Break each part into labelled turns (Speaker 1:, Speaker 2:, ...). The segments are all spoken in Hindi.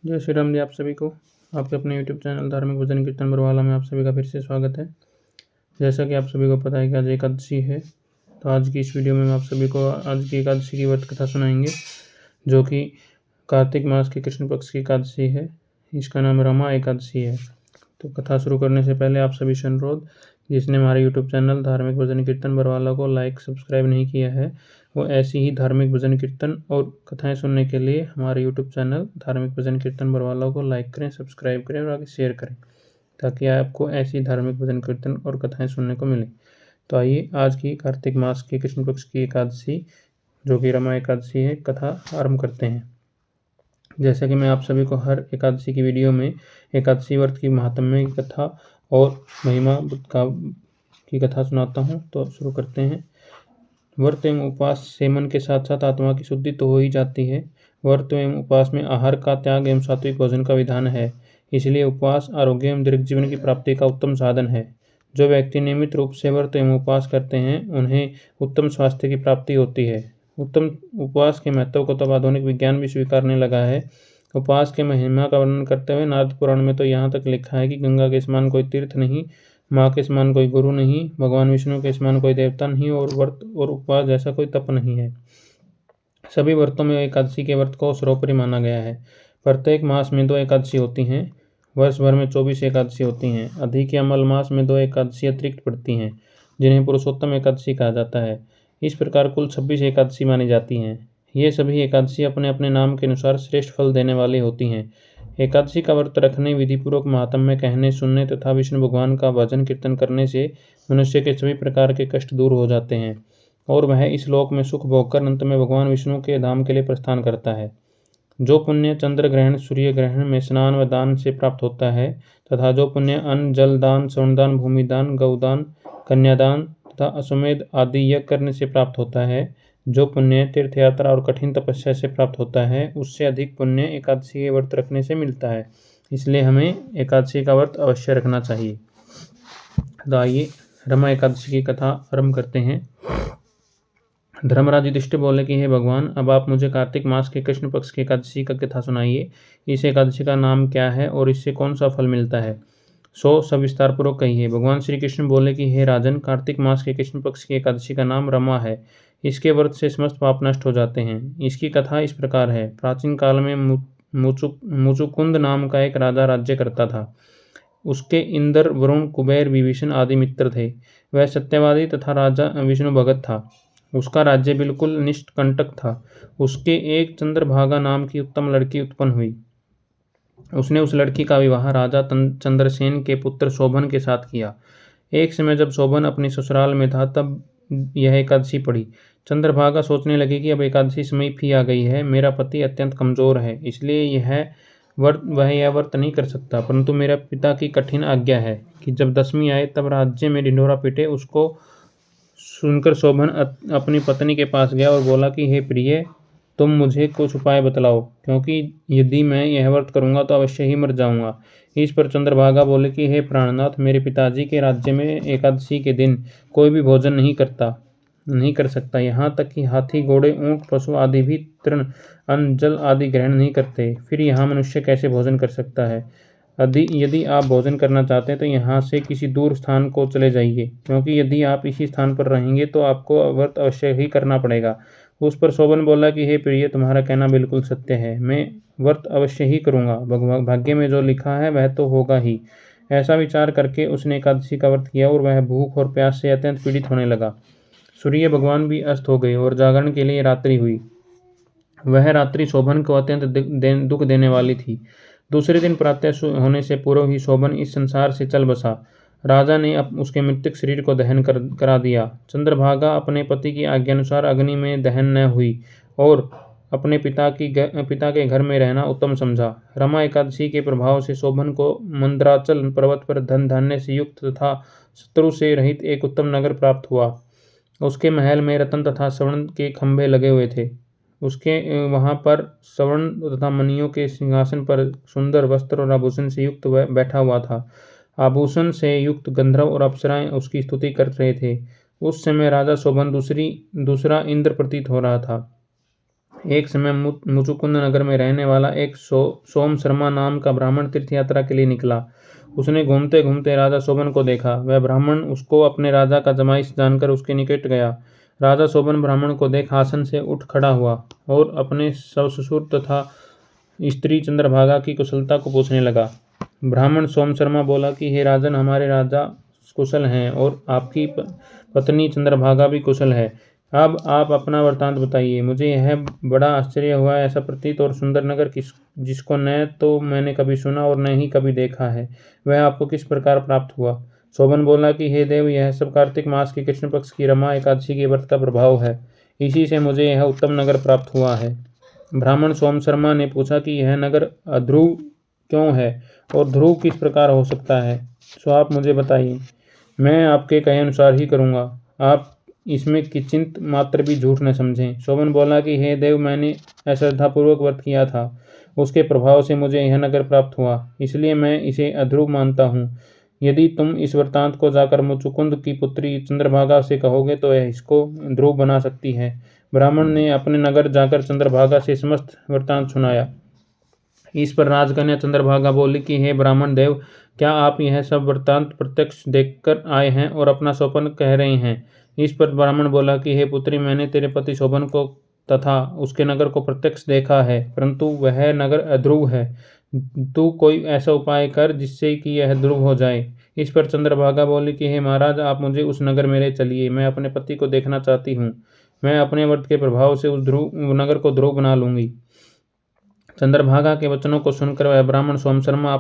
Speaker 1: जय श्री राम जी। आप सभी को आपके अपने यूट्यूब चैनल धार्मिक भजन कीर्तन बरवाला में आप सभी का फिर से स्वागत है। जैसा कि आप सभी को पता है कि आज एकादशी है, तो आज की इस वीडियो में आप सभी को आज की एकादशी की व्रत कथा सुनाएंगे, जो कि कार्तिक मास की कृष्ण पक्ष की एकादशी है। इसका नाम रमा एकादशी है। तो कथा शुरू करने से पहले आप सभी से अनुरोध, जिसने हमारे यूट्यूब चैनल धार्मिक भजन कीर्तन बरवाला को लाइक सब्सक्राइब नहीं किया है, वो ऐसी ही धार्मिक भजन कीर्तन और कथाएं सुनने के लिए हमारे यूट्यूब चैनल धार्मिक भजन कीर्तन बरवाला को लाइक करें, सब्सक्राइब करें और आगे शेयर करें, ताकि आपको ऐसी धार्मिक भजन कीर्तन और कथाएं सुनने को मिले। तो आइए आज की कार्तिक मास की कृष्ण पक्ष की एकादशी, जो कि रमा एकादशी है, कथा आरंभ करते हैं। जैसा कि मैं आप सभी को हर एकादशी की वीडियो में एकादशी व्रत की महात्म्य की कथा और महिमा की कथा सुनाता हूं, तो शुरू करते हैं। व्रत एवं उपवास से मन के साथ साथ आत्मा की शुद्धि तो हो ही जाती है। व्रत एवं उपवास में आहार का त्याग एवं सात्विक भोजन का विधान है, इसलिए उपवास आरोग्य एवं दीर्घ जीवन की प्राप्ति का उत्तम साधन है। जो व्यक्ति नियमित रूप से व्रत एवं उपवास करते हैं, उन्हें उत्तम स्वास्थ्य की प्राप्ति होती है। उत्तम उपवास के महत्व को तो आधुनिक विज्ञान भी स्वीकारने लगा है। उपवास के महिमा का वर्णन करते हुए नारद पुराण में तो यहाँ तक लिखा है कि गंगा के समान कोई तीर्थ नहीं, माँ के समान कोई गुरु नहीं, भगवान विष्णु के समान कोई देवता नहीं, और व्रत और उपवास जैसा कोई तप नहीं है। सभी व्रतों में एकादशी के व्रत को सर्वोपरि माना गया है। प्रत्येक मास में 2 एकादशी होती हैं। वर्ष भर में 24 एकादशी होती हैं। अधिक या मल मास में 2 एकादशी अतिरिक्त पड़ती हैं, जिन्हें पुरुषोत्तम एकादशी कहा जाता है। इस प्रकार कुल 26 एकादशी मानी जाती हैं। ये सभी एकादशी अपने अपने नाम के अनुसार श्रेष्ठ फल देने वाली होती हैं। एकादशी का व्रत रखने, विधिपूर्वक महात्म्य कहने सुनने तथा विष्णु भगवान का भजन कीर्तन करने से मनुष्य के सभी प्रकार के कष्ट दूर हो जाते हैं और वह इस लोक में सुख भोगकर अंत में भगवान विष्णु के धाम के लिए प्रस्थान करता है। जो पुण्य चंद्र ग्रहण, सूर्य ग्रहण में स्नान व दान से प्राप्त होता है, तथा जो पुण्य अन्न, जल दान, श्रवणदान, भूमिदान, गौदान, कन्यादान तथा अश्वमेध आदि यज्ञ करने से प्राप्त होता है, जो पुण्य तीर्थ यात्रा और कठिन तपस्या से प्राप्त होता है, उससे अधिक पुण्य एकादशी के व्रत रखने से मिलता है। इसलिए हमें एकादशी का व्रत अवश्य रखना चाहिए। तो आइए रमा एकादशी की कथा आरंभ करते हैं। धर्मराज युधिष्ठिर बोले कि हे भगवान, अब आप मुझे कार्तिक मास के कृष्ण पक्ष की एकादशी का कथा सुनाइए। इस एकादशी का नाम क्या है और इससे कौन सा फल मिलता है, सो सविस्तार पूर्वक कहिए। भगवान श्री कृष्ण बोले कि हे राजन, कार्तिक मास के कृष्ण पक्ष की एकादशी का नाम रमा है। इसके व्रत से समस्त पाप नष्ट हो जाते हैं। इसकी कथा इस प्रकार है। प्राचीन काल में मुचुकुंद नाम का एक राजा राज्य करता था। उसके इंद्र, वरुण, कुबेर, विभीषण आदि मित्र थे। वह सत्यवादी तथा राजा विष्णु भगत था। उसका राज्य बिल्कुल निष्कंटक था। उसके एक चंद्रभागा नाम की उत्तम लड़की उत्पन्न हुई। उसने उस लड़की का विवाह राजा चंद्रसेन के पुत्र शोभन के साथ किया। एक समय जब शोभन अपने ससुराल में था, तब यह एकादशी पड़ी। चंद्रभागा सोचने लगी कि अब एकादशी समीप ही आ गई है। मेरा पति अत्यंत कमजोर है, इसलिए वह यह व्रत नहीं कर सकता, परंतु मेरे पिता की कठिन आज्ञा है कि जब दशमी आए तब राज्य में ढिंढोरा पीटे। उसको सुनकर शोभन अपनी पत्नी के पास गया और बोला कि हे प्रिय, तुम मुझे कुछ उपाय बतलाओ, क्योंकि यदि मैं यह व्रत करूंगा तो अवश्य ही मर जाऊंगा। इस पर चंद्रभागा बोले कि हे प्राणनाथ, मेरे पिताजी के राज्य में एकादशी के दिन कोई भी भोजन नहीं कर सकता। यहाँ तक कि हाथी, घोड़े, ऊंट, पशु आदि भी तृण, अन्न, जल आदि ग्रहण नहीं करते। फिर यहाँ मनुष्य कैसे भोजन कर सकता है। यदि आप भोजन करना चाहते हैं तो यहाँ से किसी दूर स्थान को चले जाइए, क्योंकि यदि आप इसी स्थान पर रहेंगे तो आपको व्रत अवश्य ही करना पड़ेगा। उस पर शोभन बोला कि हे प्रिय, तुम्हारा कहना बिल्कुल सत्य है। मैं व्रत अवश्य ही करूंगा। भाग्य में जो लिखा है वह तो होगा ही। ऐसा विचार करके उसने एकादशी का व्रत किया और वह भूख और प्यास से अत्यंत पीड़ित होने लगा। सूर्य भगवान भी अस्त हो गए और जागरण के लिए रात्रि हुई। वह रात्रि शोभन को अत्यंत दुख देने वाली थी। दूसरे दिन प्रातः होने से पूर्व ही शोभन इस संसार से चल बसा। राजा ने उसके मृतक शरीर को दहन करा दिया। चंद्रभागा अपने पति की आज्ञानुसार अग्नि में दहन न हुई और अपने पिता के घर में रहना उत्तम समझा। रमा एकादशी के प्रभाव से शोभन को मंदराचल पर्वत पर धन धान्य से युक्त तथा शत्रु से रहित एक उत्तम नगर प्राप्त हुआ। उसके महल में रत्न तथा स्वर्ण के खंभे लगे हुए थे। उसके वहां पर स्वर्ण तथा मणियों के सिंहासन पर सुंदर वस्त्र और आभूषण से युक्त वह बैठा हुआ था। आभूषण से युक्त गंधर्व और अप्सराएं उसकी स्तुति कर रहे थे। उस समय राजा शोभन दूसरा इंद्र प्रतीत हो रहा था। एक समय मुचुकुंद नगर में रहने वाला एक सोम शर्मा नाम का ब्राह्मण तीर्थ यात्रा के लिए निकला। उसने घूमते घूमते राजा शोभन को देखा। वह ब्राह्मण उसको अपने राजा का जमाई जानकर उसके निकट गया। राजा शोभन ब्राह्मण को देख आसन से उठ खड़ा हुआ और अपने ससुर तथा स्त्री चंद्रभागा की कुशलता को पूछने लगा। ब्राह्मण सोम शर्मा बोला कि हे राजन, हमारे राजा कुशल हैं और आपकी पत्नी चंद्रभागा भी कुशल है। अब आप अपना वृत्तांत बताइए। मुझे यह बड़ा आश्चर्य हुआ। ऐसा प्रतीत और सुंदर नगर जिसको न तो मैंने कभी सुना और न ही कभी देखा है, वह आपको किस प्रकार प्राप्त हुआ। शोभन बोला कि हे देव, यह सब कार्तिक मास के कृष्ण पक्ष की रमा एकादशी के व्रत का प्रभाव है। इसी से मुझे यह उत्तम नगर प्राप्त हुआ है। ब्राह्मण सोम शर्मा ने पूछा कि यह नगर अध्रुव क्यों है और ध्रुव किस प्रकार हो सकता है, सो आप मुझे बताइए। मैं आपके कहे अनुसार ही करूँगा। आप इसमें किंचित मात्र भी झूठ न समझें। शोभन बोला कि हे देव, मैंने अश्रद्धापूर्वक व्रत किया था, उसके प्रभाव से मुझे यह नगर प्राप्त हुआ, इसलिए मैं इसे अध्रुव मानता हूँ। यदि तुम इस वृत्तांत को जाकर मुचुकुंद की पुत्री चंद्रभागा से कहोगे तो यह इसको ध्रुव बना सकती है। ब्राह्मण ने अपने नगर जाकर चंद्रभागा से समस्त वृत्तांत सुनाया। इस पर राजकन्या चंद्रभागा बोली कि हे ब्राह्मण देव, क्या आप यह सब वृत्तांत प्रत्यक्ष देखकर आए हैं और अपना स्वप्न कह रहे हैं। इस पर ब्राह्मण बोला कि हे पुत्री, मैंने तेरे पति शोभन को तथा उसके नगर को प्रत्यक्ष देखा है, परंतु वह नगर अध्रुव है। तू कोई ऐसा उपाय कर जिससे कि यह ध्रुव हो जाए। इस पर चंद्रभागा बोली कि हे महाराज, आप मुझे उस नगर में ले चलिए। मैं अपने पति को देखना चाहती हूँ। मैं अपने व्रत के प्रभाव से उस नगर को ध्रुव बना लूंगी। चंद्रभागा के वचनों को सुनकर वह ब्राह्मण सोमशर्मा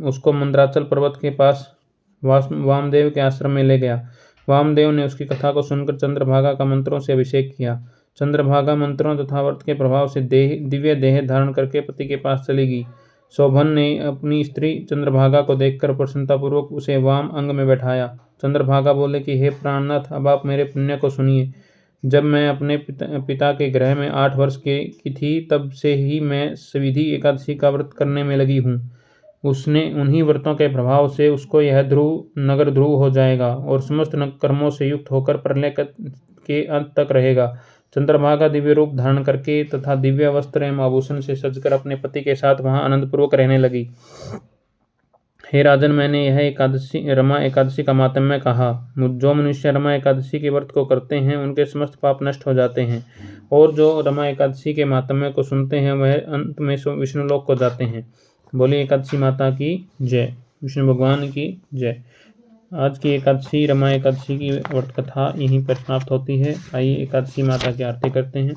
Speaker 1: उसको मंद्राचल पर्वत के पास वामदेव के आश्रम में ले गया। वामदेव ने उसकी कथा को सुनकर चंद्रभागा का मंत्रों से अभिषेक किया। चंद्रभागा मंत्रों तथा व्रत के प्रभाव से दिव्य देह धारण करके पति के पास चली गई। शोभन ने अपनी स्त्री चंद्रभागा को देखकर प्रसन्नतापूर्वक उसे वाम अंग में बैठाया। चंद्रभागा बोले कि हे प्राणनाथ, अब आप मेरे पुण्य को सुनिए। जब मैं अपने पिता के गृह में 8 वर्ष की थी, तब से ही मैं सविधि एकादशी का व्रत करने में लगी हूँ। उसने उन्हीं व्रतों के प्रभाव से उसको यह नगर ध्रुव हो जाएगा और समस्त कर्मों से युक्त होकर प्रलय के अंत तक रहेगा। चंद्रभागा दिव्य रूप धारण करके तथा दिव्य वस्त्र एवं आभूषण से सजकर अपने पति के साथ वहां आनंदपूर्वक रहने लगी। हे राजन, मैंने यह रमा एकादशी का मातम्य कहा। जो मनुष्य रमा एकादशी के व्रत को करते हैं उनके समस्त पाप नष्ट हो जाते हैं, और जो रमा एकादशी के मातम्य को सुनते हैं वह अंत में विष्णुलोक को जाते हैं। बोली एकादशी माता की जय, विष्णु भगवान की जय। आज की एकादशी रमा एकादशी की व्रत कथा यहीं पर समाप्त होती है। आइए एकादशी माता की आरती करते हैं।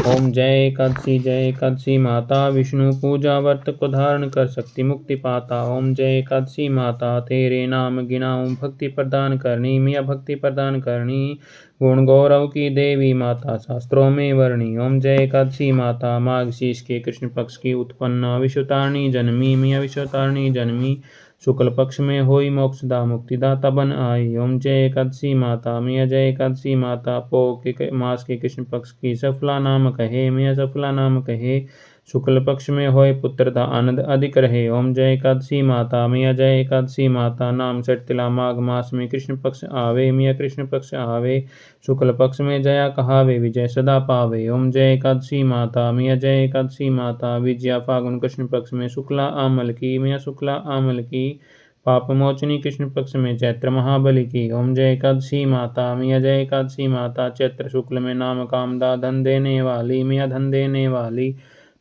Speaker 1: ओम जय एकादशी माता, विष्णु पूजा व्रत को धारण कर शक्ति मुक्ति पाता। ओम जय एकादशी माता, तेरे नाम गिनाऊं भक्ति प्रदान करनी, मिया भक्ति प्रदान करनी। गुण गौरव की देवी माता, शास्त्रों में वर्णी। ओम जय एकादशी माता, माघ शीष के कृष्ण पक्ष की उत्पन्ना, विश्वतारिणी जन्मी, मिया विश्वतारिणी जन्मी। शुक्ल पक्ष में होई मोक्षदा मुक्तिदाता बन आई। ओम जय एकादशी माता, मिया जय एकादशी माता। पो के मास के कृष्ण पक्ष की सफला नाम कहे, मिया सफला नाम कहे। शुक्ल पक्ष में होए पुत्रदा आनंद अधिक रहे। ओम जय एकादशी माता, मिया जय एकादशी माता। नाम सटतिला माघ मास में कृष्ण पक्ष आवे, मिया कृष्ण पक्ष आवे। शुक्ल पक्ष में जया कहावे, विजय सदा पावे। ओम जय एकादशी माता, मिया जय एकादशी माता। विजया फागुन कृष्ण पक्ष में शुक्ला आमल की, मिया शुक्ला आमल की। पाप मोचनी कृष्ण पक्ष में चैत्र महाबली की। ओम जय एकादशी माता, मिया जय एकादशी माता। चैत्र शुक्ल में नाम कामदा, धन देने वाली, मिया धन देने वाली।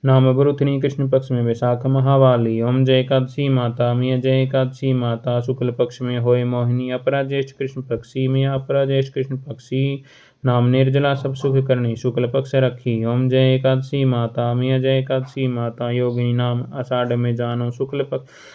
Speaker 1: नाम बरुथनी कृष्ण पक्ष में वैशाख महावाली। ओम जय एकादशी माता, मिया जय एकादशी माता। शुक्ल पक्ष में होए मोहिनी, अपरा ज्येष्ठ कृष्ण पक्षी, मिया अपरा ज्येष्ठ कृष्ण पक्षी। नाम निर्जला सब सुख करनी, शुक्ल पक्ष रखी। ओम जय एकादशी माता, मिया जय एकादशी माता। योगिनी नाम आषाढ़ में जानो, शुक्ल पक्ष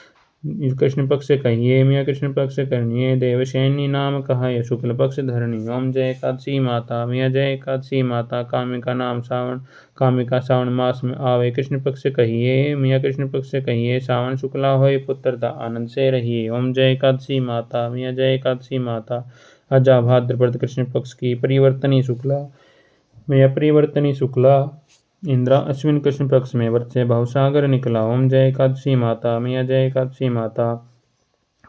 Speaker 1: कृष्ण पक्ष कहिए, मिया कृष्ण पक्ष करनिए। देवशैनी नाम कहा, शुक्ल पक्ष धरणी। ओम जय एकादशी माता, मिया जय एकादशी माता। कामिका नाम सावन, कामिका सावन मास में आवे, कृष्ण पक्ष कहिए, मिया कृष्ण पक्ष कहिए। सावन शुक्ला होए पुत्रदा आनंद से रहिए। ओम जय एकादशी माता, मिया जय एकादशी माता। अजा भाद्रपद कृष्ण पक्ष की परिवर्तनी शुक्ला, मिया परिवर्तनी शुक्ला। इंद्रा अश्विन कृष्ण पक्ष में व्रत से भवसागर निकला। ओम जय एकादशी माता, मिया जय एकादशी माता।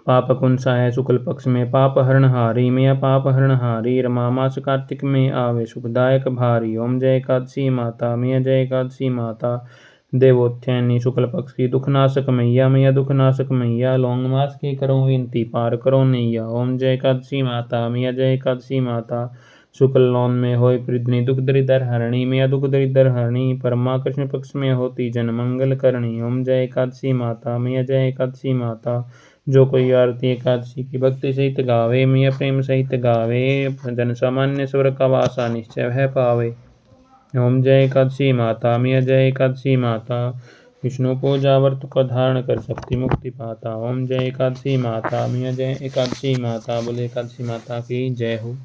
Speaker 1: पाप कौन सा है शुक्ल पक्ष में पाप हरणहारी, मैया पाप हरणहारी, रमा मास कार्तिक में आवे सुखदायक भारी। ओम जय एकादशी माता, मैया जय एकादशी माता। देवोत्थानी शुक्ल पक्ष की दुखनाशक मैया, मैया दुखनाशक मैया। लौंग मास की करो विनती पार करो नैया। ओम जय एकादशी माता, मैया जय एकादशी माता। शुक्ल लौन में होय पृथ्वी दुख दरिद्र हरणी, मैया दुख दरिद्र हरणी। परमा कृष्ण पक्ष में होती जन मंगल करणी। ओम जय एकादशी माता, मैया जय एकादशी माता। जो कोई आरती एकादशी की भक्ति सहित गावे, मैया प्रेम सहित गावे, जन सामान्य स्वर का वासा निश्चय है पावे। ओम जय एकादशी माता, मैया जय एकादशी माता। विष्णु को जावर्त का धारण कर सकती मुक्ति पाता। ओम जय एकादशी माता, मैया जय एकादशी माता। बोले एकादशी माता की जय हो।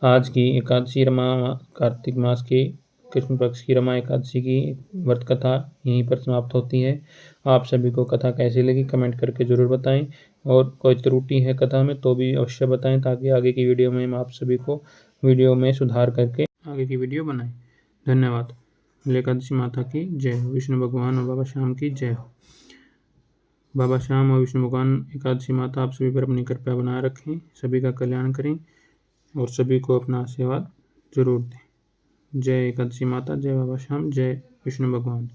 Speaker 1: आज की एकादशी रमा कार्तिक मास के कृष्ण पक्ष की रमा एकादशी की व्रत कथा यहीं पर समाप्त होती है। आप सभी को कथा कैसी लगी कमेंट करके ज़रूर बताएं, और कोई त्रुटि है कथा में तो भी अवश्य बताएं, ताकि आगे की वीडियो में हम आप सभी को वीडियो में सुधार करके आगे की वीडियो बनाएं। धन्यवाद। एकादशी माता की जय हो। विष्णु भगवान और बाबा श्याम की जय हो। बाबा श्याम और विष्णु भगवान एकादशी माता आप सभी पर अपनी कृपा बनाए रखें, सभी का कल्याण करें और सभी को अपना आशीर्वाद जरूर दें। जय एकादशी माता, जय बाबा श्याम, जय विष्णु भगवान।